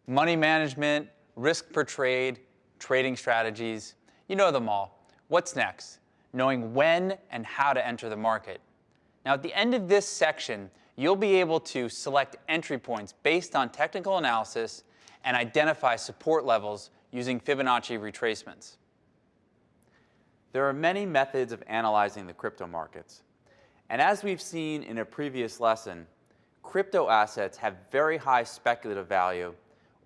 Money management, risk per trade, trading strategies, you know them all. What's next? Knowing when and how to enter the market. Now, at the end of this section, you'll be able to select entry points based on technical analysis and identify support levels using Fibonacci retracements. There are many methods of analyzing the crypto markets. And as we've seen in a previous lesson, crypto assets have very high speculative value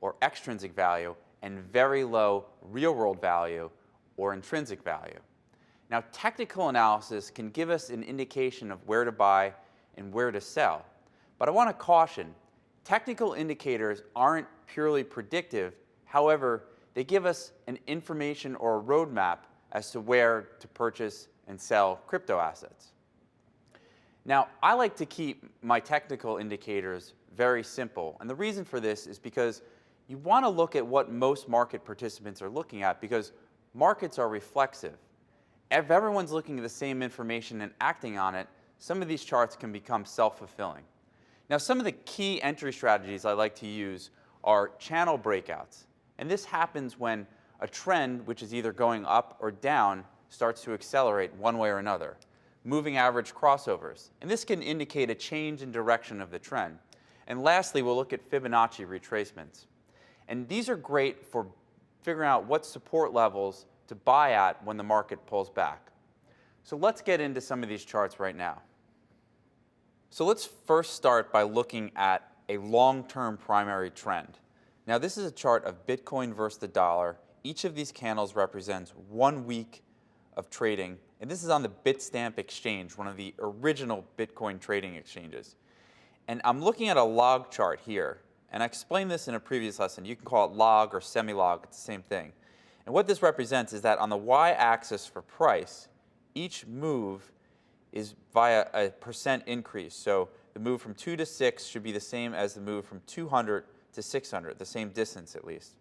or extrinsic value and very low real-world value or intrinsic value. Now, technical analysis can give us an indication of where to buy and where to sell. But I want to caution, technical indicators aren't purely predictive. However, they give us an information or a roadmap as to where to purchase and sell crypto assets. Now, I like to keep my technical indicators very simple. And the reason for this is because you want to look at what most market participants are looking at, because markets are reflexive. If everyone's looking at the same information and acting on it, some of these charts can become self-fulfilling. Now, some of the key entry strategies I like to use are channel breakouts. And this happens when a trend, which is either going up or down, starts to accelerate one way or another. Moving average crossovers. And this can indicate a change in direction of the trend. And lastly, we'll look at Fibonacci retracements. And these are great for figuring out what support levels to buy at when the market pulls back. So let's get into some of these charts right now. So let's first start by looking at a long-term primary trend. Now, this is a chart of Bitcoin versus the dollar. Each of these candles represents 1 week of trading, and this is on the Bitstamp exchange, one of the original Bitcoin trading exchanges. And I'm looking at a log chart here, and I explained this in a previous lesson. You can call it log or semi-log, it's the same thing. And what this represents is that on the y-axis for price, each move is via a percent increase. So the move from 2 to 6 should be the same as the move from 200 to 600, the same distance at least.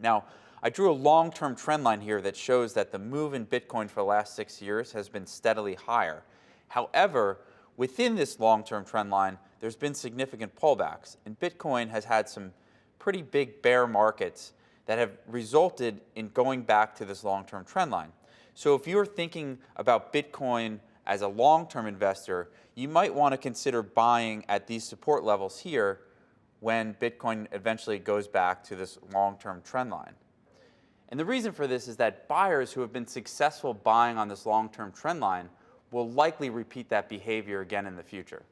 Now, I drew a long-term trend line here that shows that the move in Bitcoin for the last 6 years has been steadily higher. However, within this long-term trend line, there's been significant pullbacks, and Bitcoin has had some pretty big bear markets that have resulted in going back to this long-term trend line. So if you're thinking about Bitcoin as a long-term investor, you might want to consider buying at these support levels here when Bitcoin eventually goes back to this long-term trend line. And the reason for this is that buyers who have been successful buying on this long-term trend line will likely repeat that behavior again in the future.